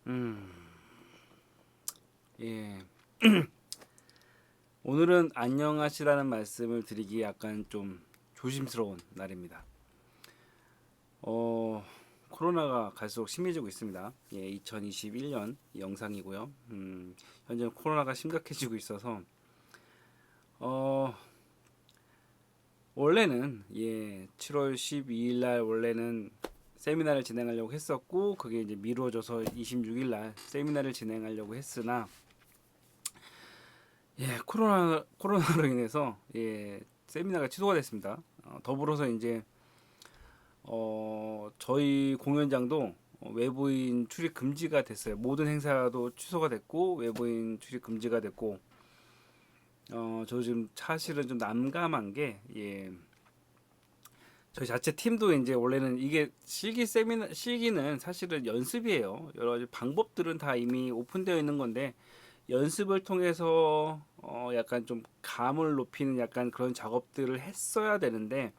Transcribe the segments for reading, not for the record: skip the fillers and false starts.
음, 예. 오늘은 안녕하시라는 말씀을 드리기 약간 좀 조심스러운 날입니다. 어, 코로나가 갈수록 심해지고 있습니다. 예, 2021년 영상이고요. 현재 코로나가 심각해지고 있어서 어, 원래는 7월 12일 날 원래는 세미나를 진행하려고 했었고 그게 이제 미뤄져서 26일 날 세미나를 진행하려고 했으나 코로나로 인해서 세미나가 취소가 됐습니다. 더불어서 이제 저희 공연장도 외부인 출입 금지가 됐어요. 모든 행사도 취소가 됐고 외부인 출입 금지가 됐고 저 지금 사실은 좀 난감한 게 저희 자체 팀도 이제 원래는 이게 실기는 사실은 연습이에요. 여러 가지 방법들은 다 이미 오픈되어 있는 건데 연습을 통해서 약간 좀 감을 높이는 약간 그런 작업들을 했어야 되는데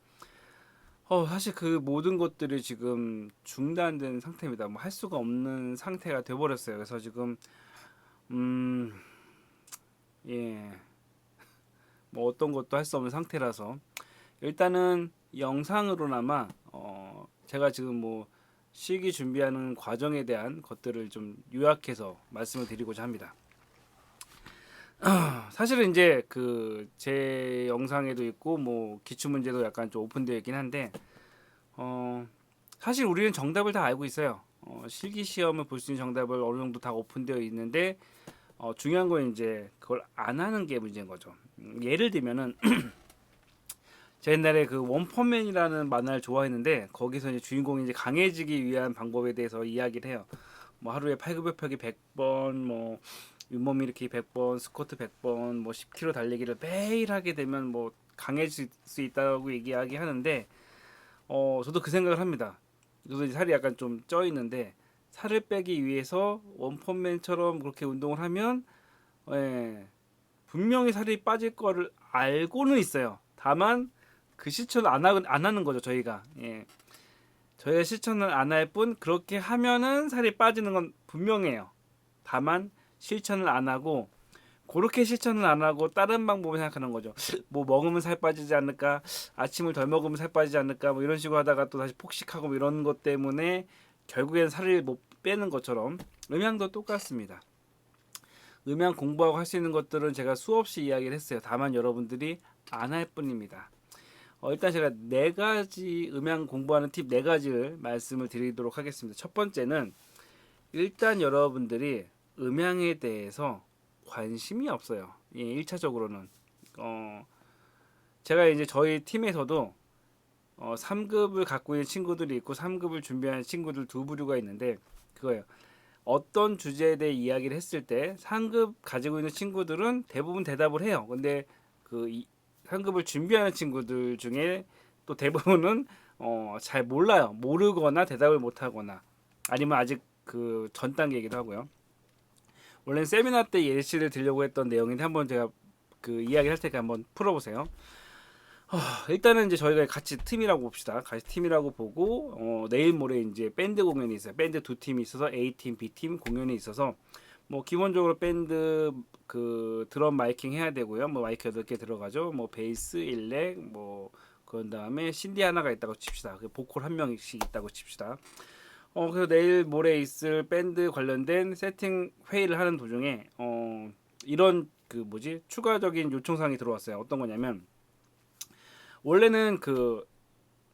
사실 그 모든 것들이 지금 중단된 상태입니다. 뭐 할 수가 없는 상태가 돼버렸어요. 그래서 지금 음, 예, 뭐 어떤 것도 할 수 없는 상태라서 일단은 영상으로나마 제가 지금 뭐 실기 준비하는 과정에 대한 것들을 좀 요약해서 말씀을 드리고자 합니다. 사실은 이제 그 제 영상에도 있고 뭐 기출 문제도 약간 좀 오픈되어 있긴 한데 어 사실 우리는 정답을 다 알고 있어요. 실기 시험을 볼 수 있는 정답을 어느 정도 다 오픈되어 있는데 중요한 건 이제 그걸 안 하는 게 문제인 거죠. 예를 들면은 제가 옛날에 그 원펀맨이라는 만화를 좋아했는데 거기서 이제 주인공이 이제 강해지기 위한 방법에 대해서 이야기를 해요. 뭐 하루에 팔굽혀펴기 100번, 뭐 윗몸 일으키기 100번, 스쿼트 100번, 뭐 10km 달리기를 매일 하게 되면 뭐 강해질 수 있다고 이야기하는데 저도 그 생각을 합니다. 저도 이제 살이 약간 좀 쪄 있는데 살을 빼기 위해서 원펀맨처럼 그렇게 운동을 하면 예, 분명히 살이 빠질 거를 알고는 있어요. 다만 그 실천을 안 하는 거죠, 저희가. 저희가 실천을 안 할 뿐 그렇게 하면은 살이 빠지는 건 분명해요. 다만 실천을 안 하고 그렇게 실천을 안 하고 다른 방법을 생각하는 거죠. 뭐 먹으면 살 빠지지 않을까? 아침을 덜 먹으면 살 빠지지 않을까? 뭐 이런 식으로 하다가 또 다시 폭식하고 뭐 이런 것 때문에 결국엔 살을 못 빼는 것처럼 음향도 똑같습니다. 음향 공부하고 할 수 있는 것들은 제가 수없이 이야기를 했어요. 다만 여러분들이 안 할 뿐입니다. 일단 제가 네 가지 음향 공부하는 팁 네 가지를 말씀을 드리도록 하겠습니다. 첫 번째는 일단 여러분들이 음향에 대해서 관심이 없어요. 1차적으로는 제가 이제 저희 팀에서도 3급을 갖고 있는 친구들이 있고 3급을 준비하는 친구들 두 부류가 있는데 그거예요. 어떤 주제에 대해 이야기를 했을 때 상급 가지고 있는 친구들은 대부분 대답을 해요. 근데 그 3급을 준비하는 친구들 중에 또 대부분은 잘 몰라요. 모르거나 대답을 못 하거나 아니면 아직 그 전 단계이기도 하고요. 원래는 세미나 때 예시를 들려고 했던 내용인데 한번 제가 그 이야기를 할 테니까 한번 풀어보세요. 일단은 이제 저희가 같이 팀이라고 봅시다. 같이 팀이라고 보고 내일 모레 이제 밴드 공연이 있어요. 밴드 두 팀이 있어서 A팀, B팀 공연이 있어서 뭐 기본적으로 밴드 그 드럼 마이킹 해야 되고요. 뭐 마이크 8개 들어가죠. 뭐 베이스, 일렉 뭐 그런 다음에 신디 하나가 있다고 칩시다. 그 보컬 한 명씩 있다고 칩시다. 그래서 내일 모레 있을 밴드 관련된 세팅 회의를 하는 도중에 이런 그 뭐지 추가적인 요청사항이 들어왔어요. 어떤 거냐면 원래는 그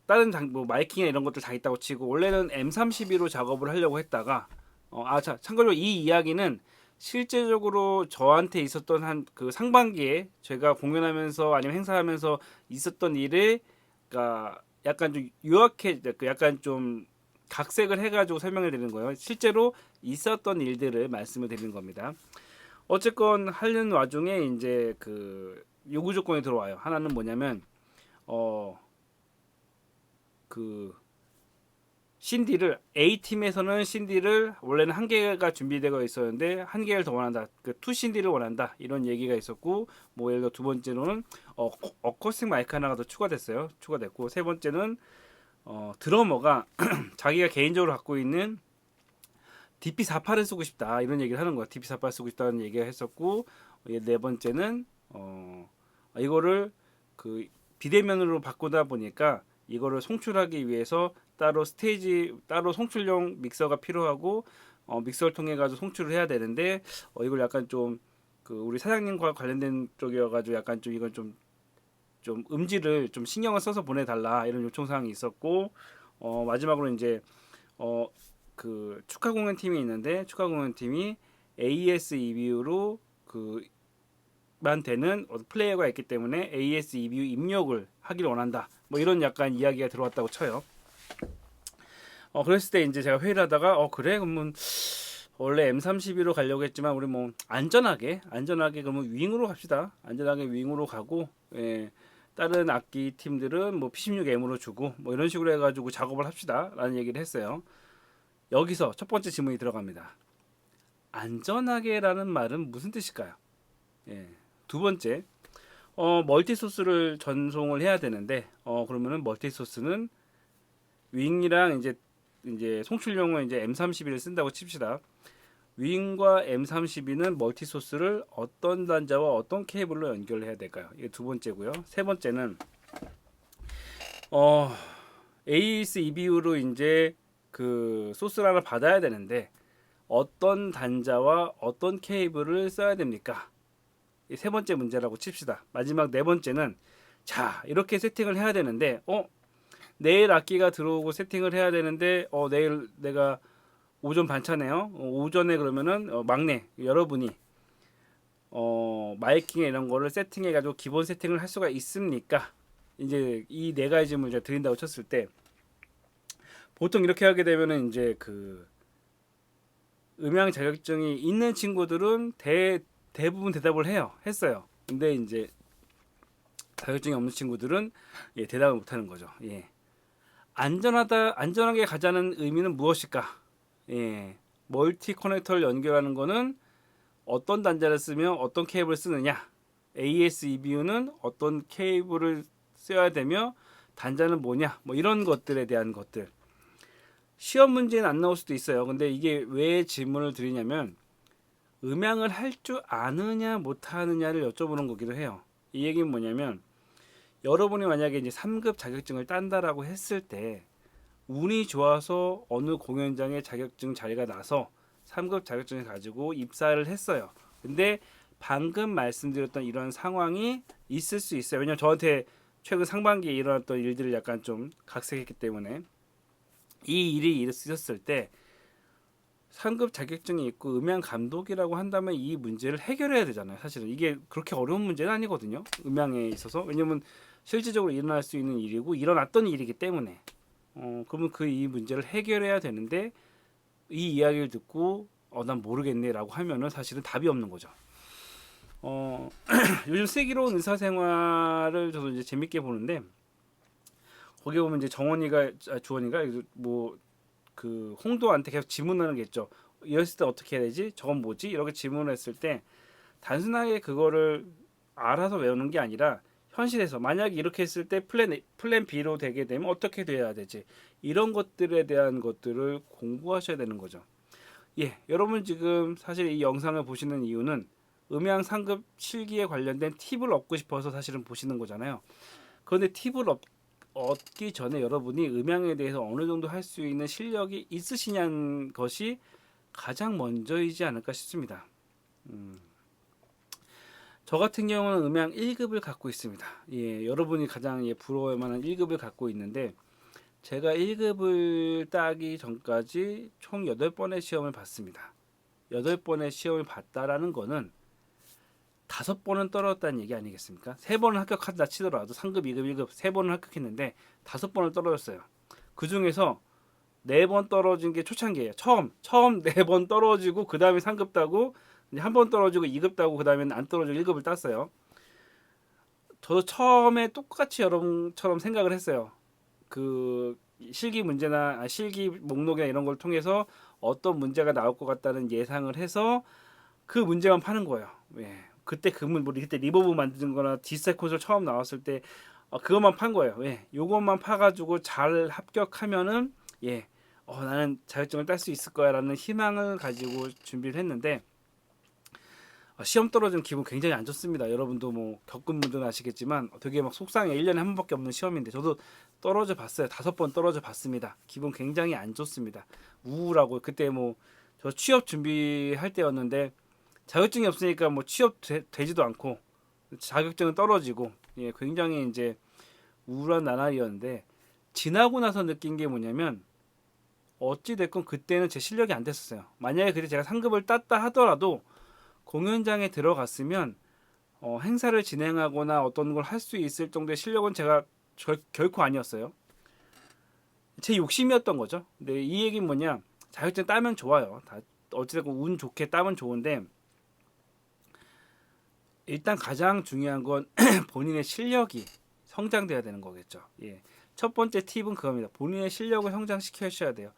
다른 뭐 마이킹이나 이런 것들 다 있다고 치고 원래는 M32로 작업을 하려고 했다가 참고로 이 이야기는 실제적으로 저한테 있었던 한 그 상반기에 제가 공연하면서 아니면 행사하면서 있었던 일을 그러니까 약간 좀 요약해 그 약간 좀 각색을 해가지고 설명을 드리는 거예요. 실제로 있었던 일들을 말씀을 드리는 겁니다. 어쨌건 하는 와중에 이제 그 요구 조건이 들어와요. 하나는 뭐냐면 어 그 신디를 A팀에서는 신디를 원래는 한 개가 준비되어 있었는데 한 개를 더 원한다. 그 투 신디를 원한다. 이런 얘기가 있었고 뭐 예를 들어 두 번째로는 어쿠스틱 마이크 하나가 더 추가됐어요. 추가됐고 세 번째는 드러머가 자기가 개인적으로 갖고 있는 DP48을 쓰고 싶다 이런 얘기를 하는 거야. DP48 쓰고 싶다는 얘기를 했었고 네 번째는 이거를 그 비대면으로 바꾸다 보니까 이거를 송출하기 위해서 따로 송출용 믹서가 필요하고 믹서를 통해 가지고 송출을 해야 되는데 이걸 약간 좀 그 우리 사장님과 관련된 쪽이어가지고 약간 좀 이건 좀 음질을 좀 신경을 써서 보내달라 이런 요청 사항이 있었고 마지막으로 이제 그 축하 공연 팀이 있는데 축하 공연 팀이 AES EBU로 그만 되는 플레이어가 있기 때문에 AES EBU 입력을 하기를 원한다. 뭐 이런 약간 이야기가 들어왔다고 쳐요. 그랬을 때 이제 제가 회의를 하다가 그래 그러면 원래 M32로 가려고 했지만 우리 뭐 안전하게 그러면 윙으로 갑시다. 안전하게 윙으로 가고 다른 악기 팀들은 뭐 P16M으로 주고 뭐 이런 식으로 해가지고 작업을 합시다라는 얘기를 했어요. 여기서 첫 번째 질문이 들어갑니다. 안전하게라는 말은 무슨 뜻일까요? 두 번째, 멀티 소스를 전송을 해야 되는데, 그러면은 멀티 소스는 윙이랑 이제 송출용은 이제 M32를 쓴다고 칩시다. 윙과 M32는 멀티 소스를 어떤 단자와 어떤 케이블로 연결해야 될까요? 이게 두 번째고요. 세 번째는 AES EBU로 이제 그 소스를 하나 받아야 되는데 어떤 단자와 어떤 케이블을 써야 됩니까? 이 세 번째 문제라고 칩시다. 마지막 네 번째는 자 이렇게 세팅을 해야 되는데 내일 악기가 들어오고 세팅을 해야 되는데 내일 내가 오전 반차네요. 오전에 그러면은 막내 여러분이 마이킹에 이런 거를 세팅해 가지고 기본 세팅을 할 수가 있습니까? 이제 이 네 가지 질문을 제가 드린다고 쳤을 때 보통 이렇게 하게 되면은 이제 그 음향 자격증이 있는 친구들은 대부분 대답을 했어요. 근데 이제 자격증이 없는 친구들은 대답을 못 하는 거죠. 안전하게 가자는 의미는 무엇일까? 멀티 커넥터를 연결하는 거는 어떤 단자를 쓰며 어떤 케이블을 쓰느냐? AES EBU는 어떤 케이블을 써야 되며 단자는 뭐냐? 뭐 이런 것들에 대한 것들. 시험 문제는 안 나올 수도 있어요. 근데 이게 왜 질문을 드리냐면 음향을 할 줄 아느냐 못하느냐를 여쭤보는 거기도 해요. 이 얘기는 뭐냐면 여러분이 만약에 이제 3급 자격증을 딴다라고 했을 때 운이 좋아서 어느 공연장에 자격증 자리가 나서 3급 자격증을 가지고 입사를 했어요. 근데 방금 말씀드렸던 이런 상황이 있을 수 있어요. 왜냐면 저한테 최근 상반기에 일어났던 일들을 약간 좀 각색했기 때문에 이 일이 있었을 때 3급 자격증이 있고 음향 감독이라고 한다면 이 문제를 해결해야 되잖아요. 사실은 이게 그렇게 어려운 문제는 아니거든요. 음향에 있어서. 왜냐면 실질적으로 일어날 수 있는 일이고 일어났던 일이기 때문에 그러면 이 문제를 해결해야 되는데 이 이야기를 듣고 난 모르겠네라고 하면은 사실은 답이 없는 거죠. 요즘 슬기로운 의사생활을 저도 이제 재밌게 보는데 거기 보면 이제 주원이가 뭐 그 홍도한테 계속 질문하는 게 있죠. 이랬을 때 어떻게 해야 되지? 저건 뭐지? 이렇게 질문을 했을 때 단순하게 그거를 알아서 외우는 게 아니라 현실에서 만약에 이렇게 했을 때 플랜 B로 되게 되면 어떻게 돼야 되지? 이런 것들에 대한 것들을 공부하셔야 되는 거죠. 여러분 지금 사실 이 영상을 보시는 이유는 음향 상급 실기에 관련된 팁을 얻고 싶어서 사실은 보시는 거잖아요. 그런데 팁을 얻기 전에 여러분이 음향에 대해서 어느 정도 할 수 있는 실력이 있으시냐는 것이 가장 먼저이지 않을까 싶습니다. 저 같은 경우는 음향 1급을 갖고 있습니다. 여러분이 가장 부러워할 만한 1급을 갖고 있는데 제가 1급을 따기 전까지 총 8번의 시험을 봤습니다. 8번의 시험을 봤다라는 거는 5번은 떨어졌다는 얘기 아니겠습니까? 3번은 합격한다 치더라도 3급, 2급, 1급 3번은 합격했는데 5번을 떨어졌어요. 그 중에서 4번 떨어진 게 초창기예요. 처음 4번 떨어지고 그 다음에 3급 따고 한 번 떨어지고 2급 따고 그 다음에는 안 떨어지고 1급을 땄어요. 저도 처음에 똑같이 여러분처럼 생각을 했어요. 그 실기 문제나 실기 목록이나 이런 걸 통해서 어떤 문제가 나올 것 같다는 예상을 해서 그 문제만 파는 거예요. 그때 그때 리버브 만드는 거나 디스타 콘솔 처음 나왔을 때 그것만 판 거예요. 요것만 파가지고 잘 합격하면은 나는 자격증을 딸 수 있을 거야라는 희망을 가지고 준비를 했는데 시험 떨어지는 기분 굉장히 안 좋습니다. 여러분도 뭐 겪은 분들은 아시겠지만 되게 막 속상해. 1년에 한 번밖에 없는 시험인데 저도 떨어져 봤어요. 5번 떨어져 봤습니다. 기분 굉장히 안 좋습니다. 우울하고 그때 뭐 저 취업 준비할 때였는데 자격증이 없으니까 뭐 취업 되지도 않고 자격증은 떨어지고 굉장히 이제 우울한 나날이었는데 지나고 나서 느낀 게 뭐냐면 어찌 됐건 그때는 제 실력이 안 됐었어요. 만약에 그때 제가 상급을 땄다 하더라도 공연장에 들어갔으면 행사를 진행하거나 어떤 걸 할 수 있을 정도의 실력은 제가 결코 아니었어요. 제 욕심이었던 거죠. 근데 이 얘기는 뭐냐? 자격증 따면 좋아요. 다 어찌됐건 운 좋게 따면 좋은데 일단 가장 중요한 건 본인의 실력이 성장돼야 되는 거겠죠. 예. 첫 번째 팁은 그겁니다. 본인의 실력을 성장시켜야 돼요.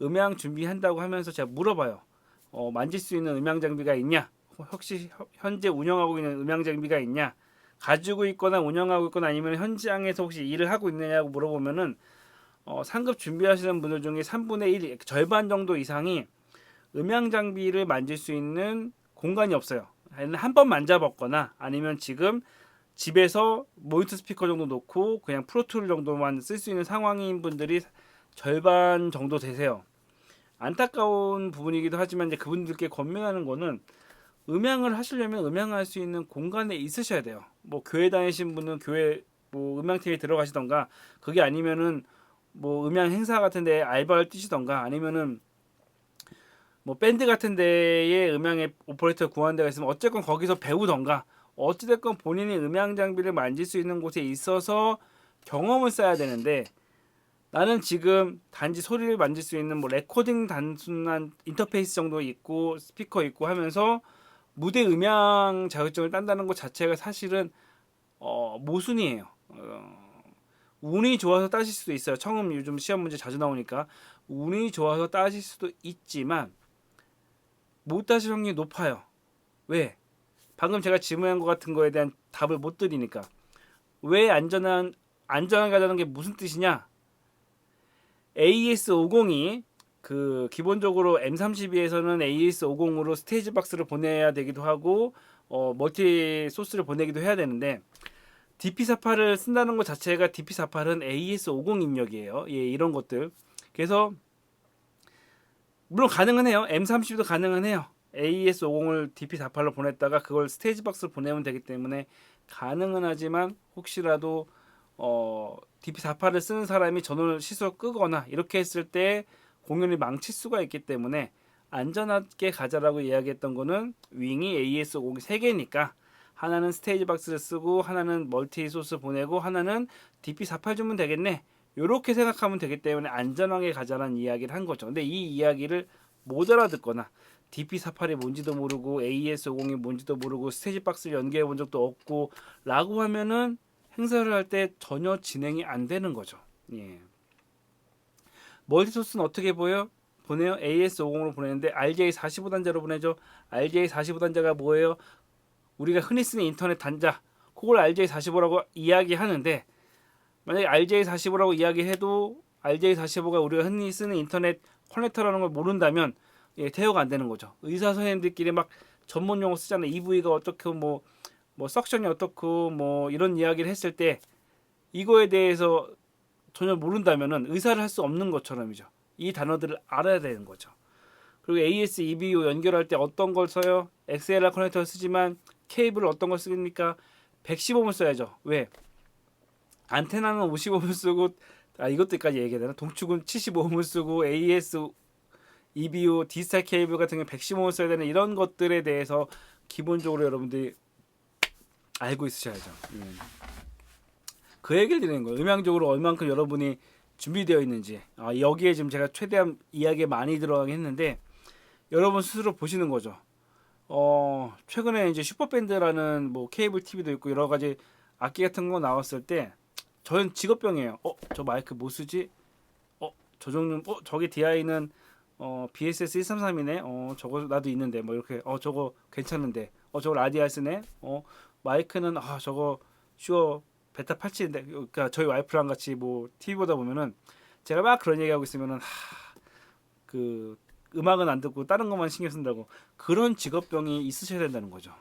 음향 준비한다고 하면서 제가 물어봐요. 만질 수 있는 음향 장비가 있냐? 혹시 현재 운영하고 있는 음향 장비가 있냐? 가지고 있거나 운영하고 있거나 아니면 현장에서 혹시 일을 하고 있느냐고 물어보면은 상급 준비하시는 분들 중에 3분의 1, 절반 정도 이상이 음향 장비를 만질 수 있는 공간이 없어요. 한 번 만져봤거나 아니면 지금 집에서 모니터 스피커 정도 놓고 그냥 프로툴 정도만 쓸 수 있는 상황인 분들이 절반 정도 되세요. 안타까운 부분이기도 하지만 이제 그분들께 권면하는 거는 음향을 하시려면 음향할 수 있는 공간에 있으셔야 돼요. 뭐 교회 다니신 분은 교회 뭐 음향팀에 들어가시던가 그게 아니면은 뭐 음향 행사 같은데 알바를 뛰시던가 아니면은 뭐 밴드 같은 데에 음향의 오퍼레이터 구하는 데가 있으면 어쨌건 거기서 배우던가 어찌됐건 본인이 음향 장비를 만질 수 있는 곳에 있어서 경험을 쌓아야 되는데 나는 지금 단지 소리를 만질 수 있는 뭐 레코딩 단순한 인터페이스 정도 있고 스피커 있고 하면서 무대 음향 자격증을 딴다는 것 자체가 사실은 모순이에요. 운이 좋아서 따실 수도 있어요. 처음 요즘 시험 문제 자주 나오니까 운이 좋아서 따실 수도 있지만 못 따실 확률이 높아요. 왜? 방금 제가 질문한 것 같은 거에 대한 답을 못 드리니까. 왜 안전하게 하자는 게 무슨 뜻이냐? AES50이 그 기본적으로 M32에서는 AES50으로 스테이지 박스를 보내야 되기도 하고 멀티 소스를 보내기도 해야 되는데 DP48을 쓴다는 것 자체가 DP48은 AES50 입력이에요. 예, 이런 것들. 그래서 물론 가능은 해요. M32도 가능은 해요. AES50을 DP48로 보냈다가 그걸 스테이지 박스로 보내면 되기 때문에 가능은 하지만 혹시라도 DP48을 쓰는 사람이 전원을 실수로 끄거나 이렇게 했을 때 공연이 망칠 수가 있기 때문에 안전하게 가자라고 이야기했던 거는 윙이 AES50 3개니까 하나는 스테이지 박스를 쓰고 하나는 멀티 소스 보내고 하나는 DP48 주면 되겠네. 이렇게 생각하면 되기 때문에 안전하게 가자라는 이야기를 한 거죠. 근데 이 이야기를 못 알아듣거나 DP48이 뭔지도 모르고 AES50이 뭔지도 모르고 스테이지 박스를 연결해 본 적도 없고 라고 하면은 행사를 할 때 전혀 진행이 안 되는 거죠. 예. 멀티 소스는 어떻게 보내요? AES50으로 보내는데 RJ45단자로 보내죠. RJ45단자가 뭐예요? 우리가 흔히 쓰는 인터넷 단자. 그걸 RJ45라고 이야기하는데 만약에 RJ45라고 이야기해도 RJ45가 우리가 흔히 쓰는 인터넷 커넥터라는 걸 모른다면 대여가 안 되는 거죠. 의사 선생님들끼리 막 전문 용어 쓰잖아요. EV가 어떻고 뭐 석션이 어떻고 뭐 이런 이야기를 했을 때 이거에 대해서 전혀 모른다면은 의사를 할 수 없는 것처럼이죠. 이 단어들을 알아야 되는 거죠. 그리고 AS, EBU 연결할 때 어떤 걸 써요? XLR 커넥터를 쓰지만 케이블을 어떤 걸 쓰니까 115을 써야죠. 왜? 안테나는 55을 쓰고 이것들까지 얘기해야 되나? 동축은 75을 쓰고 AS, EBU, D스타일 케이블 같은 경우 115을 써야 되는 이런 것들에 대해서 기본적으로 여러분들이 알고 있으셔야죠. 그 얘기를 드리는 거예요. 음향적으로 얼만큼 여러분이 준비되어 있는지. 여기에 지금 제가 최대한 이야기에 많이 들어가긴 했는데 여러분 스스로 보시는 거죠. 최근에 이제 슈퍼밴드라는 뭐 케이블 TV도 있고 여러 가지 악기 같은 거 나왔을 때 저는 직업병이에요. 저 마이크 뭐 쓰지? 저 종류, 저기 DI는 BSS 133이네. 저거 나도 있는데 뭐 이렇게 저거 괜찮은데. 저거 라디알 쓰네. 마이크는 저거 슈어 베타 87인데 그러니까 저희 와이프랑 같이 뭐 TV 보다 보면은 제가 막 그런 얘기하고 있으면은 그 음악은 안 듣고 다른 것만 신경 쓴다고 그런 직업병이 있으셔야 된다는 거죠.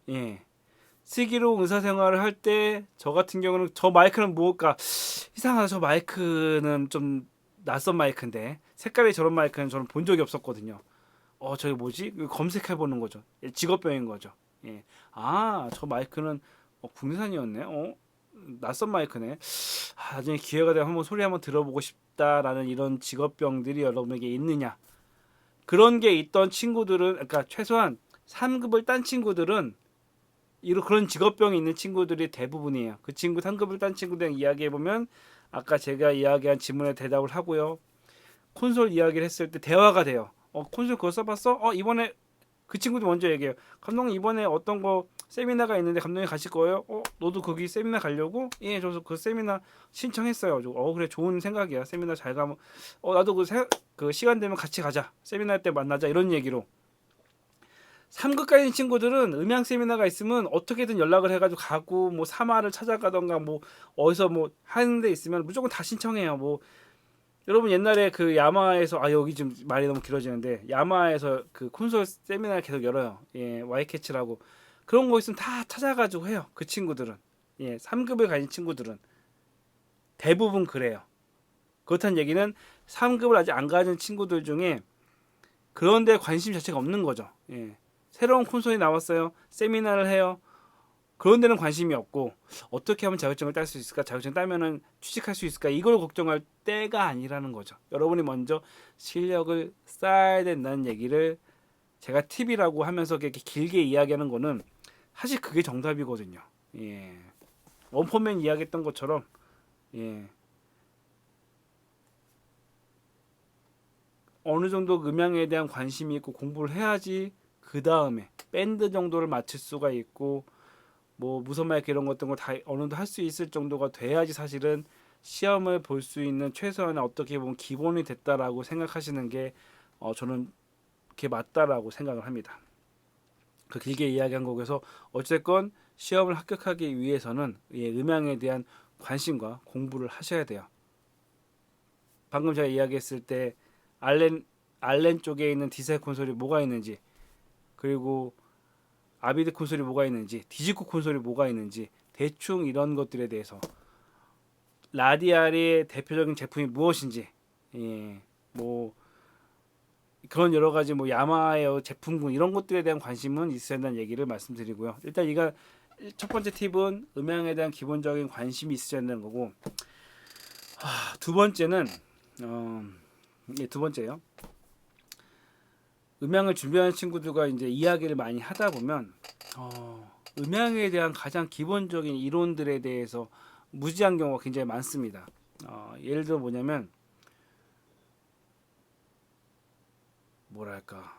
예. 슬기로운 의사생활을 할 때 저 같은 경우는 저 마이크는 뭘까 이상하다 저 마이크는 좀 낯선 마이크인데 색깔이 저런 마이크는 저는 본 적이 없었거든요. 저게 뭐지? 검색해 보는 거죠. 예, 직업병인 거죠. 예. 저 마이크는 국내산이었네. 낯선 마이크네. 나중에 기회가 되면 한번 소리 한번 들어보고 싶다라는 이런 직업병들이 여러분에게 있느냐? 그런 게 있던 친구들은, 그러니까 최소한 3급을 딴 친구들은 이런 그런 직업병이 있는 친구들이 대부분이에요. 그 친구 3급을 딴 친구들이랑 이야기해 보면 아까 제가 이야기한 질문에 대답을 하고요. 콘솔 이야기를 했을 때 대화가 돼요. 콘솔 그거 써봤어? 이번에 그 친구도 먼저 얘기해요. 감독님 이번에 어떤 거 세미나가 있는데 감독님 가실 거예요? 너도 거기 세미나 가려고? 예, 저도 그 세미나 신청했어요. 그래 좋은 생각이야. 세미나 잘 가면 나도 그 시간 되면 같이 가자. 세미나 때 만나자 이런 얘기로. 3급까지 친구들은 음향 세미나가 있으면 어떻게든 연락을 해가지고 가고 뭐 사마를 찾아가던가 뭐 어디서 뭐 하는 데 있으면 무조건 다 신청해요. 뭐 여러분 옛날에 그 야마에서 여기 좀 말이 너무 길어지는데 야마에서 그 콘솔 세미나를 계속 열어요. 예, 와이캐치라고 그런 거 있으면 다 찾아가지고 해요. 그 친구들은 3급을 가진 친구들은 대부분 그래요. 그렇다는 얘기는 3급을 아직 안 가진 친구들 중에 그런 데 관심 자체가 없는 거죠. 예. 새로운 콘솔이 나왔어요. 세미나를 해요. 그런 데는 관심이 없고 어떻게 하면 자격증을 딸 수 있을까? 자격증 따면은 취직할 수 있을까? 이걸 걱정할 때가 아니라는 거죠. 여러분이 먼저 실력을 쌓아야 된다는 얘기를 제가 팁이라고 하면서 이렇게 길게 이야기하는 거는 사실 그게 정답이거든요. 예. 원포맨 이야기했던 것처럼 예. 어느 정도 음향에 대한 관심이 있고 공부를 해야지 그 다음에 밴드 정도를 맞출 수가 있고 뭐 무선 마이크 이런 것들 다 어느 정도 할 수 있을 정도가 돼야지 사실은 시험을 볼 수 있는 최소한의 어떻게 보면 기본이 됐다라고 생각하시는 게 저는 그게 맞다라고 생각을 합니다. 그 길게 이야기한 거에서 어쨌건 시험을 합격하기 위해서는 음향에 대한 관심과 공부를 하셔야 돼요. 방금 제가 이야기했을 때 알렌 쪽에 있는 디셀 콘솔이 뭐가 있는지 그리고 아비드 콘솔이 뭐가 있는지 디지코 콘솔이 뭐가 있는지 대충 이런 것들에 대해서 라디알의 대표적인 제품이 무엇인지 뭐 그런 여러 가지 뭐 야마의 제품군 이런 것들에 대한 관심은 있어야 한다는 얘기를 말씀드리고요. 일단 이가 첫 번째 팁은 음향에 대한 기본적인 관심이 있어야 한다는 거고 두 번째는 두 번째요. 음향을 준비하는 친구들과 이제 이야기를 많이 하다 보면 음향에 대한 가장 기본적인 이론들에 대해서 무지한 경우가 굉장히 많습니다. 예를 들어 뭐냐면 뭐랄까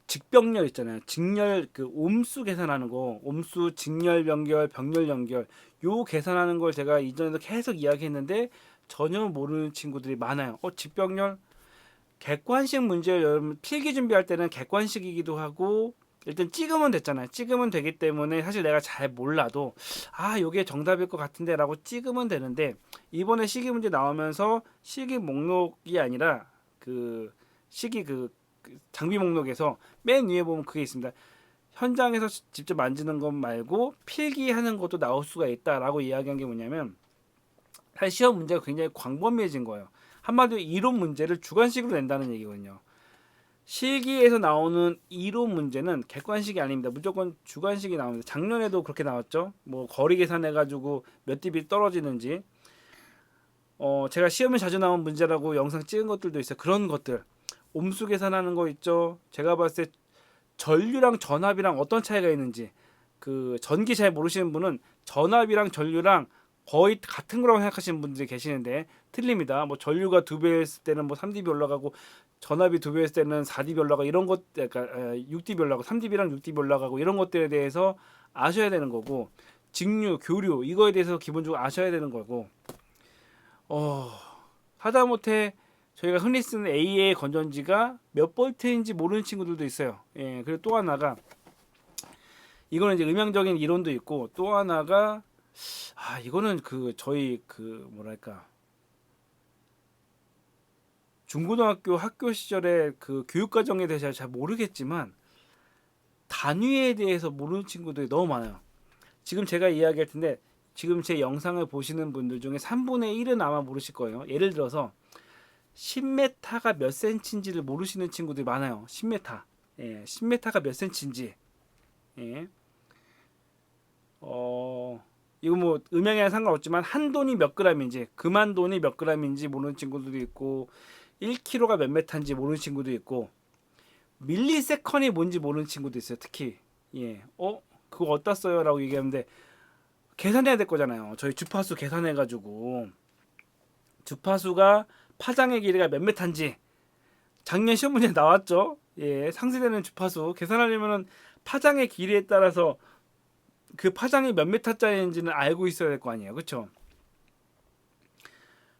직병렬 있잖아요. 직렬 그 옴수 계산하는 거, 옴수 직렬 연결, 병렬 연결 요 계산하는 걸 제가 이전에도 계속 이야기했는데 전혀 모르는 친구들이 많아요. 직병렬 객관식 문제 여러분 필기 준비할 때는 객관식이기도 하고 일단 찍으면 됐잖아요. 찍으면 되기 때문에 사실 내가 잘 몰라도 요게 정답일 것 같은데라고 찍으면 되는데 이번에 시기 문제 나오면서 시기 목록이 아니라 그 시기 그 장비 목록에서 맨 위에 보면 그게 있습니다. 현장에서 직접 만지는 것 말고 필기하는 것도 나올 수가 있다라고 이야기한 게 뭐냐면 사실 시험 문제가 굉장히 광범위해진 거예요. 한마디로 이론 문제를 주관식으로 낸다는 얘기거든요. 실기에서 나오는 이론 문제는 객관식이 아닙니다. 무조건 주관식이 나옵니다. 작년에도 그렇게 나왔죠. 뭐 거리 계산해가지고 몇 dB 떨어지는지. 제가 시험에 자주 나온 문제라고 영상 찍은 것들도 있어요. 그런 것들. 옴수 계산하는 거 있죠. 제가 봤을 때 전류랑 전압이랑 어떤 차이가 있는지. 그 전기 잘 모르시는 분은 전압이랑 전류랑 거의 같은 거라고 생각하시는 분들이 계시는데 틀립니다. 뭐 전류가 2배였을 때는 뭐 3dB 올라가고 전압이 2배였을 때는 4dB 올라가고 이런 것 그러니까 6dB 올라가고 3dB랑 6dB 올라가고 이런 것들에 대해서 아셔야 되는 거고 직류, 교류 이거에 대해서 기본적으로 아셔야 되는 거고 하다못해 저희가 흔히 쓰는 AA 건전지가 몇 볼트인지 모르는 친구들도 있어요. 그리고 또 하나가 이거는 이제 음향적인 이론도 있고 또 하나가 이거는 그 저희 그 뭐랄까 중고등학교 학교 시절에 그 교육 과정에 대해서 잘 모르겠지만 단위에 대해서 모르는 친구들이 너무 많아요. 지금 제가 이야기할 텐데 지금 제 영상을 보시는 분들 중에 3분의 1은 아마 모르실 거예요. 예를 들어서 10m가 몇 센치인지를 모르시는 친구들이 많아요. 10m. 예, 10m가 몇 센치인지. 예. 이거 뭐 음양이랑 상관없지만 한 돈이 몇 g인지, 그만 돈이 몇 g인지 모르는 친구들도 있고 1kg가 몇 m인지 모르는 친구도 있고 밀리세컨이 뭔지 모르는 친구도 있어요. 특히 예, 그거 어디다 써요라고 얘기하는데 계산해야 될 거잖아요. 저희 주파수 계산해가지고 주파수가 파장의 길이가 몇 m인지 작년 시험 문제 나왔죠. 예, 상쇄되는 주파수 계산하려면은 파장의 길이에 따라서 그 파장이 몇 m짜리인지는 알고 있어야 될 거 아니에요. 그렇죠?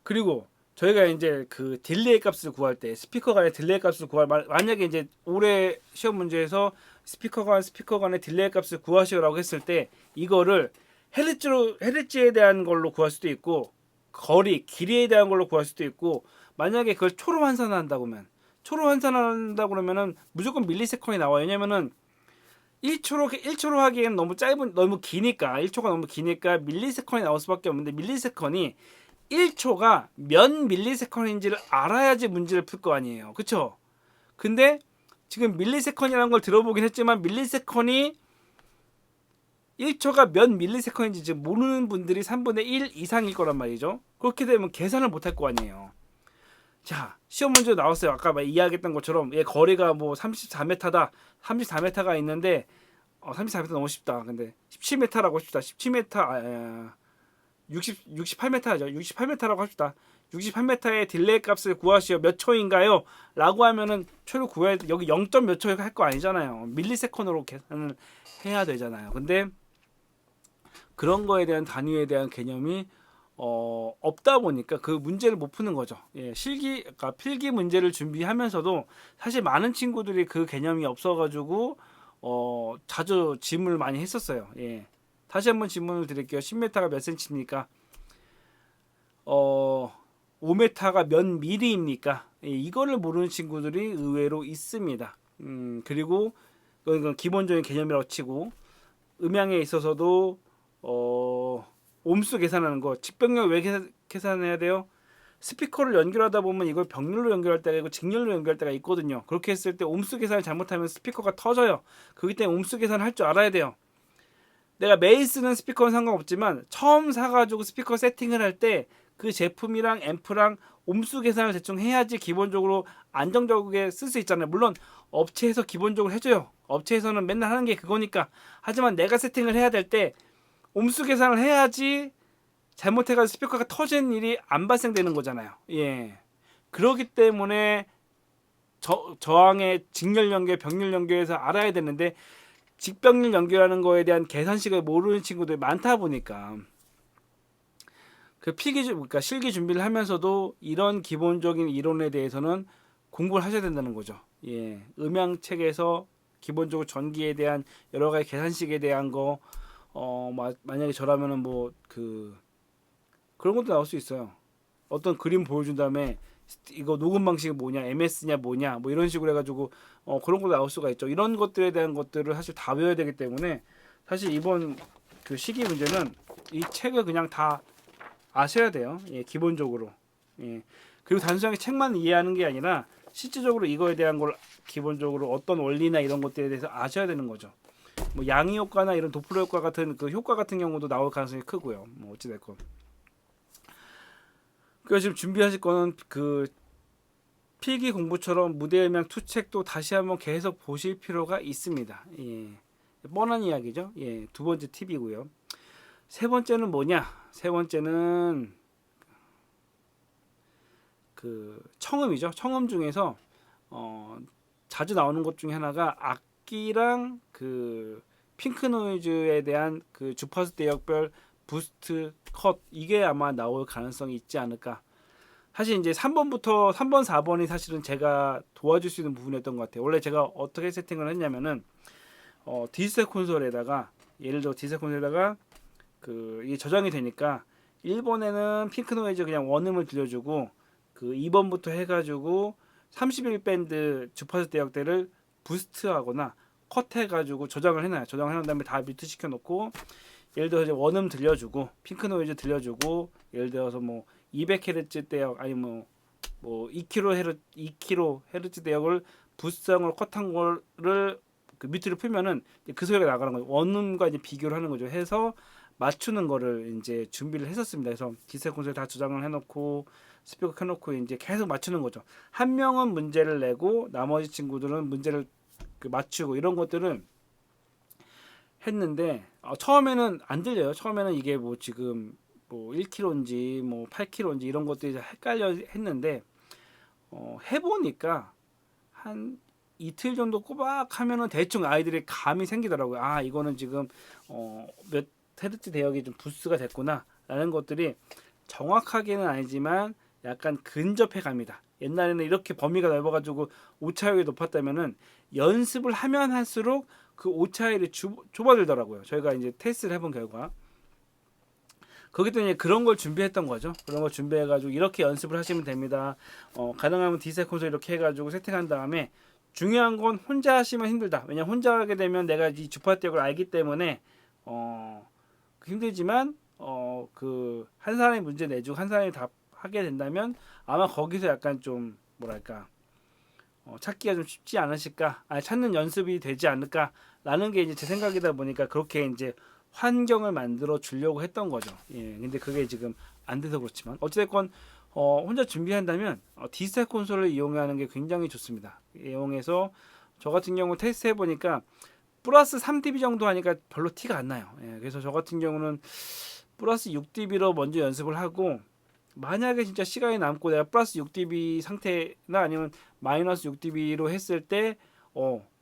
그리고 저희가 이제 그 딜레이 값을 구할 때 스피커 간의 딜레이 값을 만약에 이제 올해 시험 문제에서 스피커 간의 딜레이 값을 구하시오라고 했을 때 이거를 헤르츠에 대한 걸로 구할 수도 있고 길이에 대한 걸로 구할 수도 있고 만약에 그걸 초로 환산한다고 그러면은 무조건 밀리세컨이 나와요. 왜냐면은 1초로 하기에는 너무 기니까 1초가 너무 기니까 밀리세컨이 나올 수밖에 없는데 밀리세컨이 1초가 몇 밀리세컨인지를 알아야지 문제를 풀 거 아니에요. 그쵸? 근데 지금 밀리세컨이라는 걸 들어보긴 했지만 밀리세컨이 1초가 몇 밀리세컨인지 지금 모르는 분들이 3분의 1 이상일 거란 말이죠. 그렇게 되면 계산을 못할 거 아니에요. 자, 시험 문제 나왔어요. 아까 이야기했던 것처럼 얘 거리가 뭐 34m다. 34m가 있는데 34m 너무 쉽다. 근데 17m라고 합시다. 17m 68m죠. 68m라고 합시다. 68m의 딜레이 값을 구하시오. 몇 초인가요? 라고 하면은 초를 구해야 여기 0. 몇 초 할 거 아니잖아요. 밀리세컨으로 계산을 해야 되잖아요. 근데 그런 거에 대한 단위에 대한 개념이 없다 보니까 그 문제를 못 푸는 거죠. 예, 그러니까 필기 문제를 준비하면서도 사실 많은 친구들이 그 개념이 없어가지고 자주 질문을 많이 했었어요. 예. 다시 한번 질문을 드릴게요. 10m가 몇 cm입니까? 5m가 몇 mm입니까? 예, 이거를 모르는 친구들이 의외로 있습니다. 그리고 이건 기본적인 개념이라고 치고 음향에 있어서도 옴수 계산하는 거 직병렬 왜 계산해야 돼요? 스피커를 연결하다 보면 이걸 병렬로 연결할 때가 있고 직렬로 연결할 때가 있거든요. 그렇게 했을 때 옴수 계산을 잘못하면 스피커가 터져요. 그렇기 때문에 옴수 계산을 할 줄 알아야 돼요. 내가 매일 쓰는 스피커는 상관없지만 처음 사가지고 스피커 세팅을 할 때 그 제품이랑 앰프랑 옴수 계산을 대충 해야지 기본적으로 안정적으로 쓸 수 있잖아요. 물론 업체에서 기본적으로 해줘요. 업체에서는 맨날 하는 게 그거니까. 하지만 내가 세팅을 해야 될 때 옴수 계산을 해야지 잘못해가지고 스피커가 터지는 일이 안 발생되는 거잖아요. 예. 그렇기 때문에 저항의 직렬 연결, 병렬 연결에서 알아야 되는데 직병렬 연결하는 거에 대한 계산식을 모르는 친구들이 많다 보니까 그러니까 실기 준비를 하면서도 이런 기본적인 이론에 대해서는 공부를 하셔야 된다는 거죠. 예. 음향책에서 기본적으로 전기에 대한 여러 가지 계산식에 대한 거 만약에 저라면은 그런 것도 나올 수 있어요. 어떤 그림 보여준 다음에 이거 녹음 방식이 뭐냐, MS냐 뭐냐, 뭐 이런 식으로 해가지고 그런 거 나올 수가 있죠. 이런 것들에 대한 것들을 사실 다 외워야 되기 때문에 사실 이번 그 시기 문제는 이 책을 그냥 다 아셔야 돼요. 예, 기본적으로. 예. 그리고 단순하게 책만 이해하는 게 아니라 실질적으로 이거에 대한 걸 기본적으로 어떤 원리나 이런 것들에 대해서 아셔야 되는 거죠. 뭐 양이 효과나 이런 도플러 효과 같은 그 효과 같은 경우도 나올 가능성이 크고요. 뭐 어찌 됐건. 그래서 지금 준비하실 거는 그 필기 공부처럼 무대음향 투책도 다시 한번 계속 보실 필요가 있습니다. 예. 뻔한 이야기죠. 예. 두 번째 팁이고요. 세 번째는 뭐냐? 세 번째는 그 청음이죠. 청음 중에서 자주 나오는 것 중에 하나가 악기랑 그 핑크 노이즈에 대한 그 주파수 대역별 부스트 컷 이게 아마 나올 가능성이 있지 않을까. 사실 이제 3번, 4번이 사실은 제가 도와줄 수 있는 부분이었던 것 같아요. 원래 제가 어떻게 세팅을 했냐면은 디지털 콘솔에다가 예를 들어 디지털 콘솔에다가 이게 저장이 되니까 1번에는 핑크 노이즈 그냥 원음을 들려주고 그 2번부터 해가지고 31밴드 주파수 대역대를 부스트하거나 컷해가지고 저장을 해놔요. 저장을 해놓은 다음에 다 뮤트 시켜놓고, 예를 들어서 이제 원음 들려주고 핑크 노이즈 들려주고, 예를 들어서 뭐 200Hz 대역 아니면 뭐 2kHz 대역을 부스트한 걸 컷한 거를 그 뮤트를 풀면은 그 소리가 나가는 거죠. 원음과 이제 비교를 하는 거죠. 해서 맞추는 거를 이제 준비를 했었습니다. 그래서 디스플레이 콘솔에 다 저장을 해놓고 스피커 켜놓고 이제 계속 맞추는 거죠. 한 명은 문제를 내고 나머지 친구들은 문제를 그 맞추고, 이런 것들을 했는데 처음에는 안 들려요. 처음에는 이게 뭐 지금 뭐 1kHz인지 뭐 8kHz인지 이런 것들이 헷갈려 했는데 해보니까 한 이틀 정도 꼬박 하면은 대충 아이들이 감이 생기더라고요. 아, 이거는 지금 몇 헤르츠 대역이 좀 부스가 됐구나 라는 것들이 정확하게는 아니지만 약간 근접해 갑니다. 옛날에는 이렇게 범위가 넓어가지고 오차율이 높았다면은 연습을 하면 할수록 그 오차율이 좁아들더라고요. 저희가 이제 테스트를 해본 결과. 거기 때문에 그런 걸 준비했던 거죠. 그런 걸 준비해가지고 이렇게 연습을 하시면 됩니다. 가능하면 디스플레이 콘솔 이렇게 해가지고 세팅한 다음에, 중요한 건 혼자 하시면 힘들다. 왜냐면 혼자 하게 되면 내가 이 주파 대역을 알기 때문에 힘들지만 그 한 사람이 문제 내주고 한 사람이 답 하게 된다면 아마 거기서 약간 좀 뭐랄까 찾기가 좀 쉽지 않으실까, 찾는 연습이 되지 않을까라는 게 이제 제 생각이다 보니까 그렇게 이제 환경을 만들어 주려고 했던 거죠. 예, 근데 그게 지금 안 돼서 그렇지만 어찌됐건 혼자 준비한다면 디지털 콘솔을 이용하는 게 굉장히 좋습니다. 이용해서 저 같은 경우 테스트 해보니까 플러스 3dB 정도 하니까 별로 티가 안 나요. 예, 그래서 저 같은 경우는 플러스 6dB로 먼저 연습을 하고, 만약에 진짜 시간이 남고 내가 플러스 6dB 상태나 아니면 마이너스 6dB로 했을 때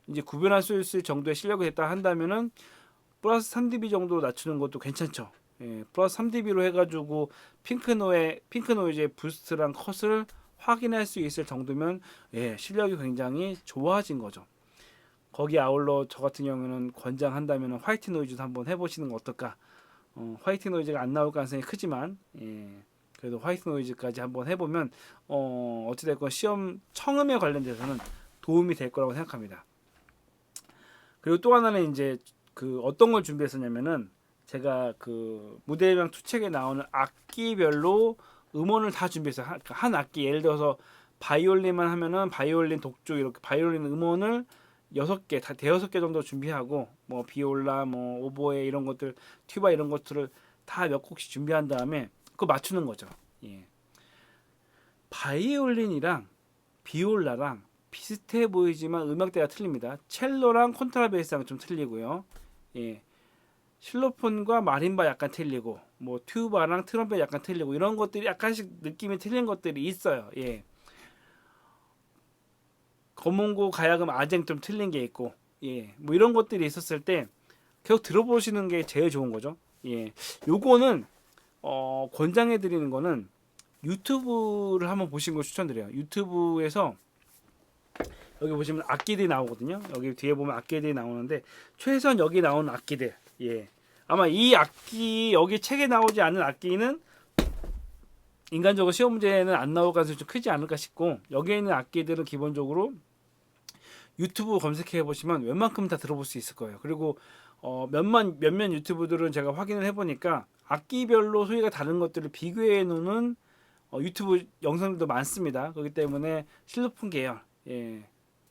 이제 구별할 수 있을 정도의 실력이 됐다 한다면은 플러스 3dB 정도 낮추는 것도 괜찮죠. 예, 플러스 3dB로 해가지고 핑크 노이즈의 부스트랑 컷을 확인할 수 있을 정도면 예, 실력이 굉장히 좋아진 거죠. 거기 아울러 저 같은 경우는 권장한다면 화이트 노이즈도 한번 해보시는 거 어떨까. 화이트 노이즈가 안 나올 가능성이 크지만 예, 그래도 화이트 노이즈까지 한번 해보면 어찌됐건 시험 청음에 관련돼서는 도움이 될 거라고 생각합니다. 그리고 또 하나는 이제 그 어떤 걸 준비했었냐면은, 제가 그 무대명 투책에 나오는 악기별로 음원을 다 준비했어요. 한 악기, 예를 들어서 바이올린만 하면은 바이올린 독주, 이렇게 바이올린 음원을 6개, 다 대여섯 개 정도 준비하고, 뭐 비올라, 뭐 오보에 이런 것들, 튜바 이런 것들을 다 몇 곡씩 준비한 다음에 그거 맞추는 거죠. 예. 바이올린이랑 비올라랑 비슷해 보이지만 음역대가 틀립니다. 첼로랑 콘트라베이스랑 좀 틀리고요. 예. 실로폰과 마림바 약간 틀리고, 뭐 튜바랑 트럼펫 약간 틀리고, 이런 것들이 약간씩 느낌이 틀린 것들이 있어요. 예. 검은고 가야금 아쟁 좀 틀린 게 있고, 예. 뭐 이런 것들이 있었을 때 계속 들어보시는 게 제일 좋은 거죠. 예. 요거는 권장해 드리는 거는 유튜브를 한번 보시는 걸 추천드려요. 유튜브에서 여기 보시면 악기들이 나오거든요. 여기 뒤에 보면 악기들이 나오는데, 최선 여기 나오는 악기들, 예, 아마 이 악기 여기 책에 나오지 않는 악기는 인간적으로 시험 문제는 안 나올 가능성이 좀 크지 않을까 싶고, 여기에 있는 악기들은 기본적으로 유튜브 검색해 보시면 웬만큼 다 들어볼 수 있을 거예요. 그리고 몇몇 유튜브들은 제가 확인을 해보니까 악기별로 소리가 다른 것들을 비교해 놓는 유튜브 영상들도 많습니다. 그렇기 때문에 실로폰 계열, 예,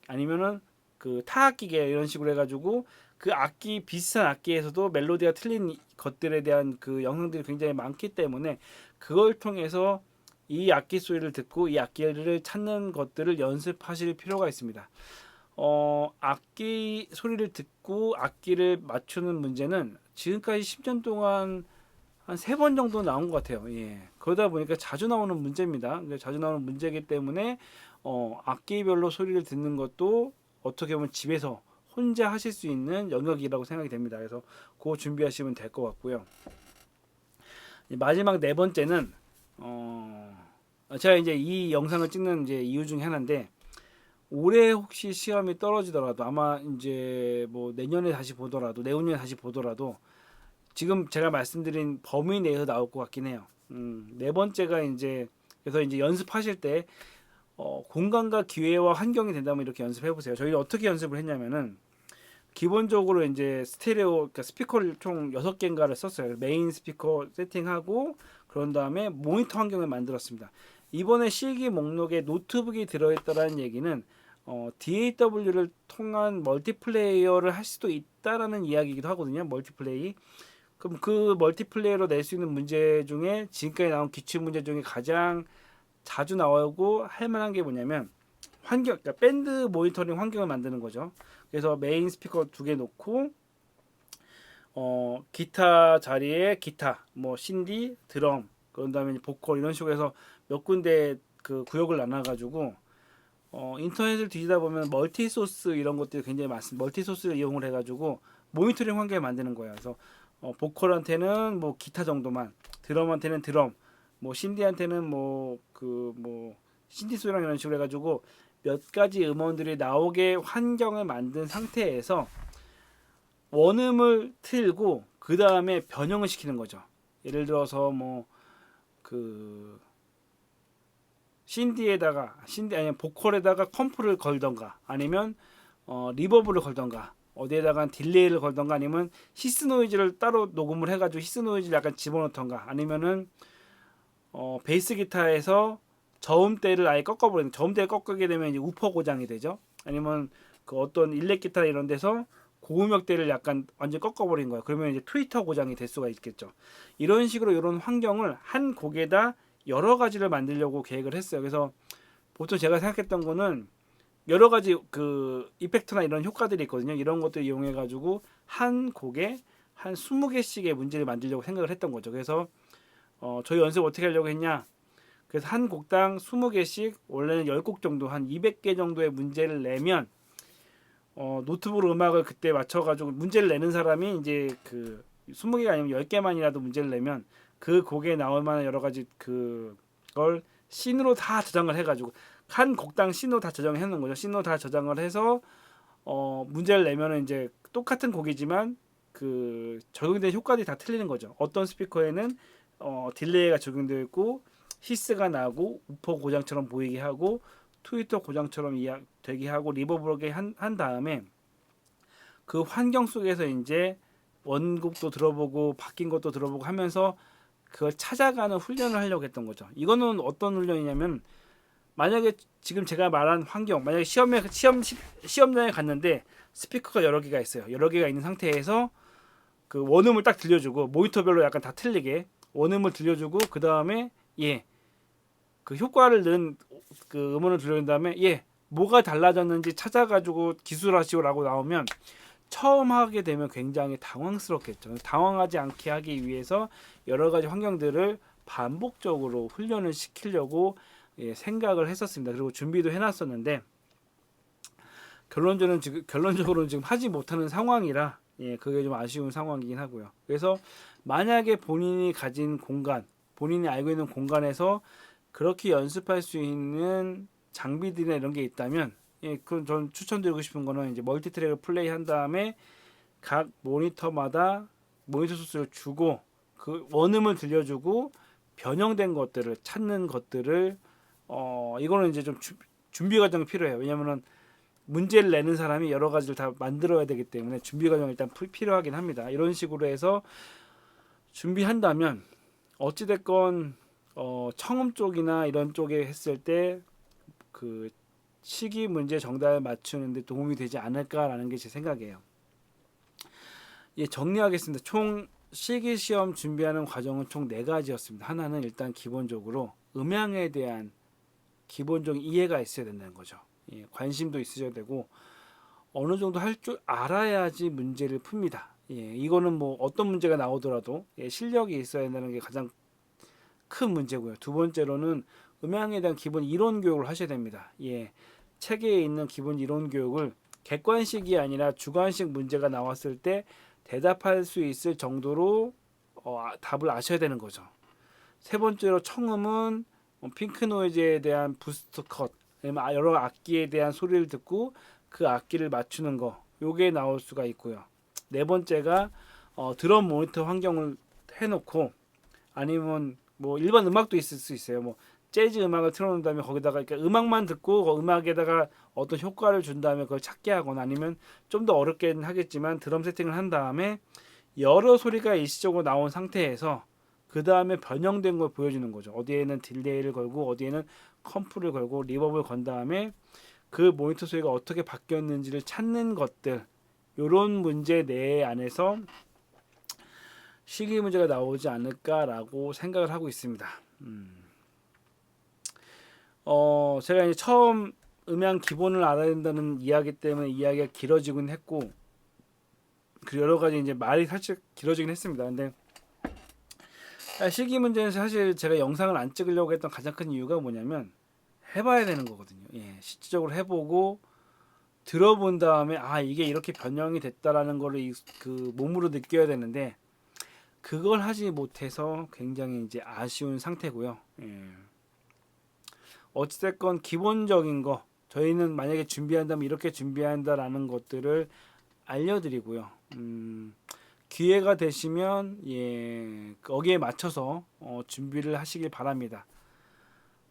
아니면은 그 타악기 계열 이런 식으로 해가지고 그 악기 비슷한 악기에서도 멜로디가 틀린 것들에 대한 그 영상들이 굉장히 많기 때문에 그걸 통해서 이 악기 소리를 듣고 이 악기를 찾는 것들을 연습하실 필요가 있습니다. 악기 소리를 듣고 악기를 맞추는 문제는 지금까지 10년 동안 한 3번 정도 나온 것 같아요. 예. 그러다 보니까 자주 나오는 문제입니다. 자주 나오는 문제이기 때문에 악기별로 소리를 듣는 것도 어떻게 보면 집에서 혼자 하실 수 있는 영역이라고 생각이 됩니다. 그래서 그거 준비하시면 될 것 같고요. 마지막 4번째는 제가 이제 이 영상을 찍는 이제 이유 중에 하나인데, 올해 혹시 시험이 떨어지더라도 아마 이제 뭐 내년에 다시 보더라도 내후년에 다시 보더라도 지금 제가 말씀드린 범위 내에서 나올 것 같긴 해요. 4번째가 이제 그래서 이제 연습하실 때 공간과 기회와 환경이 된다면 이렇게 연습해 보세요. 저희는 어떻게 연습을 했냐면은 기본적으로 이제 스테레오 그러니까 스피커를 총 6개인가를 썼어요. 메인 스피커 세팅하고 그런 다음에 모니터 환경을 만들었습니다. 이번에 실기 목록에 노트북이 들어있다라는 얘기는 DAW를 통한 멀티플레이어를 할 수도 있다라는 이야기이기도 하거든요. 멀티플레이. 그럼 그 멀티플레이어로 낼 수 있는 문제 중에 지금까지 나온 기출 문제 중에 가장 자주 나오고 할 만한 게 뭐냐면 환경, 그러니까 밴드 모니터링 환경을 만드는 거죠. 그래서 메인 스피커 2개 놓고 기타 자리에 기타, 뭐 신디, 드럼, 그런 다음에 보컬 이런 식으로 해서 몇 군데 그 구역을 나눠가지고 인터넷을 뒤지다 보면 멀티 소스 이런 것들이 굉장히 많습니다. 멀티 소스를 이용을 해가지고 모니터링 환경을 만드는 거예요. 그래서 보컬한테는 뭐 기타 정도만, 드럼한테는 드럼, 뭐 신디한테는 뭐 신디 소리랑 이런 식으로 해가지고 몇 가지 음원들이 나오게 환경을 만든 상태에서 원음을 틀고 그 다음에 변형을 시키는 거죠. 예를 들어서 뭐 그 신디 아니 보컬에다가 컴프를 걸던가 아니면 리버브를 걸던가 어디에다가 딜레이를 걸던가 아니면 히스 노이즈를 따로 녹음을 해가지고 히스 노이즈를 약간 집어넣던가 아니면은 베이스 기타에서 저음대를 아예 꺾어버리는 저음대를 꺾게 되면 이제 우퍼 고장이 되죠. 아니면 그 어떤 일렉 기타 이런 데서 고음역대를 약간 완전 꺾어버린 거야. 그러면 이제 트위터 고장이 될 수가 있겠죠. 이런 식으로 이런 환경을 한 곡에다 여러 가지를 만들려고 계획을 했어요. 그래서 보통 제가 생각했던 거는 여러 가지 그 이펙트나 이런 효과들이 있거든요. 이런 것들 이용해 가지고 한 곡에 한 20개씩의 문제를 만들려고 생각을 했던 거죠. 그래서 저희 연습 어떻게 하려고 했냐? 그래서 한 곡당 20개씩 원래는 10곡 정도 한 200개 정도의 문제를 내면 노트북으로 음악을 그때 맞춰가지고 문제를 내는 사람이 이제 그 20개가 아니면 10개만이라도 문제를 내면 그 곡에 나올 만한 여러 가지 그걸 씬으로 다 저장을 해가지고 한 곡당 씬으로 다 저장을 해놓은 거죠. 씬으로 다 저장을 해서 문제를 내면은 이제 똑같은 곡이지만 그 적용된 효과들이 다 틀리는 거죠. 어떤 스피커에는 딜레이가 적용되어 있고 히스가 나고 우퍼 고장처럼 보이게 하고 트위터 고장처럼 되게 하고 리버브하게 한 다음에 그 환경 속에서 이제 원곡도 들어보고 바뀐 것도 들어보고 하면서 그걸 찾아가는 훈련을 하려고 했던 거죠. 이거는 어떤 훈련이냐면 만약에 지금 제가 말한 환경, 만약에 시험장에 갔는데 스피커가 여러 개가 있어요. 여러 개가 있는 상태에서 그 원음을 딱 들려주고 모니터별로 약간 다 틀리게 원음을 들려주고 그 다음에 그 효과를 넣은 그 음원을 들려준 다음에 뭐가 달라졌는지 찾아가지고 기술하시오라고 나오면 처음 하게 되면 굉장히 당황스럽겠죠. 당황하지 않게 하기 위해서 여러 가지 환경들을 반복적으로 훈련을 시키려고 생각을 했었습니다. 그리고 준비도 해놨었는데 결론적으로는 지금 하지 못하는 상황이라 그게 좀 아쉬운 상황이긴 하고요. 그래서 만약에 본인이 가진 공간, 본인이 알고 있는 공간에서 그렇게 연습할 수 있는 장비들이나 이런 게 있다면 그건 전 추천드리고 싶은 거는 이제 멀티트랙을 플레이한 다음에 각 모니터마다 모니터 소스를 주고 그 원음을 들려주고 변형된 것들을 찾는 것들을 이거는 이제 좀 준비 과정이 필요해요. 왜냐면은 문제를 내는 사람이 여러 가지를 다 만들어야 되기 때문에 준비 과정이 일단 필요하긴 합니다. 이런 식으로 해서 준비한다면 어찌됐건 청음 쪽이나 이런 쪽에 했을 때 그 시기 문제 정답을 맞추는데 도움이 되지 않을까라는 게 제 생각이에요. 정리하겠습니다. 총 실기 시험 준비하는 과정은 총 4가지였습니다. 하나는 일단 기본적으로 음향에 대한 기본적인 이해가 있어야 된다는 거죠. 관심도 있으셔야 되고 어느 정도 할 줄 알아야지 문제를 풉니다. 이거는 뭐 어떤 문제가 나오더라도 실력이 있어야 된다는 게 가장 큰 문제고요. 두 번째로는 음향에 대한 기본 이론 교육을 하셔야 됩니다. 책에 있는 기본 이론 교육을 객관식이 아니라 주관식 문제가 나왔을 때 대답할 수 있을 정도로 답을 아셔야 되는 거죠. 세 번째로 청음은 핑크 노이즈에 대한 부스트 컷, 여러 악기에 대한 소리를 듣고 그 악기를 맞추는 거, 요게 나올 수가 있고요. 네 번째가 드럼 모니터 환경을 해놓고 아니면 뭐 일반 음악도 있을 수 있어요. 뭐 재즈 음악을 틀어놓은 다음에 거기다가 그러니까 음악만 듣고 그 음악에다가 어떤 효과를 준 다음에 그걸 찾게 하거나 아니면 좀 더 어렵게는 하겠지만 드럼 세팅을 한 다음에 여러 소리가 일시적으로 나온 상태에서 그 다음에 변형된 걸 보여주는 거죠. 어디에는 딜레이를 걸고 어디에는 컴프를 걸고 리버브를 건 다음에 그 모니터 소리가 어떻게 바뀌었는지를 찾는 것들, 요런 문제 내 안에서 시기 문제가 나오지 않을까라고 생각을 하고 있습니다. 제가 이제 처음 음향 기본을 알아야 된다는 이야기 때문에 이야기가 길어지긴 했고, 그 여러 가지 이제 말이 살짝 길어지긴 했습니다. 근데 시기 문제는 사실 제가 영상을 안 찍으려고 했던 가장 큰 이유가 뭐냐면 해봐야 되는 거거든요. 예, 실질적으로 해보고 들어본 다음에 아 이게 이렇게 변형이 됐다라는 거를 그 몸으로 느껴야 되는데 그걸 하지 못해서 굉장히 이제 아쉬운 상태고요. 예. 어찌됐건 기본적인 거 저희는 만약에 준비한다면 이렇게 준비한다라는 것들을 알려드리고요. 기회가 되시면 예 거기에 맞춰서 준비를 하시길 바랍니다.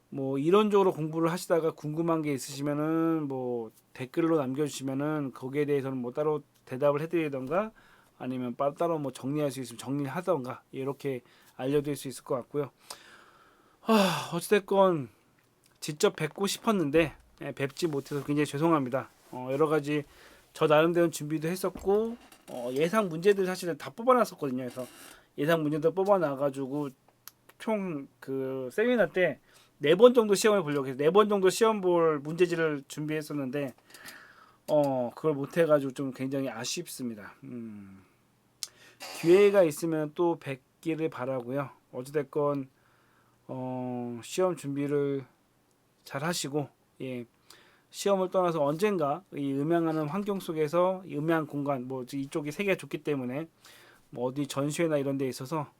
뭐 이론적으로 공부를 하시다가 궁금한 게 있으시면은 뭐 댓글로 남겨주시면은 거기에 대해서는 뭐 따로 대답을 해드리던가 아니면 따로 뭐 정리할 수 있으면 정리를 하던가 이렇게 알려드릴 수 있을 것 같고요. 어찌됐건 직접 뵙고 싶었는데 뵙지 못해서 굉장히 죄송합니다. 여러 가지 저 나름대로 준비도 했었고 예상 문제들 사실은 다 뽑아놨었거든요. 그래서 예상 문제도 뽑아놔가지고 총 그 세미나 때 4번 정도 시험을 보려고 해서 4번 정도 시험 볼 문제지를 준비했었는데 그걸 못해가지고 좀 굉장히 아쉽습니다. 기회가 있으면 또 뵙기를 바라고요. 어찌됐건 시험 준비를 잘 하시고 예 시험을 떠나서 언젠가 이 음향하는 환경 속에서 이 음향 공간 뭐 이쪽이 세계가 좋기 때문에 뭐 어디 전시회나 이런 데 있어서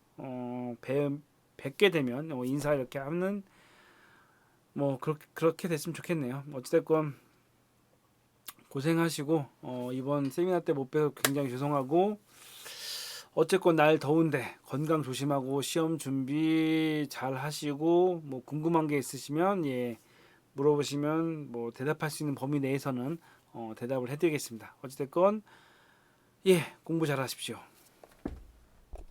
뵙게 되면 인사 이렇게 하는 뭐 그렇게 됐으면 좋겠네요. 어찌됐건 고생하시고 이번 세미나 때 못 뵈서 굉장히 죄송하고 어쨌건 날 더운데 건강 조심하고 시험 준비 잘 하시고 뭐 궁금한 게 있으시면 예 물어보시면 뭐 대답할 수 있는 범위 내에서는 대답을 해드리겠습니다. 어찌됐건 예 공부 잘 하십시오.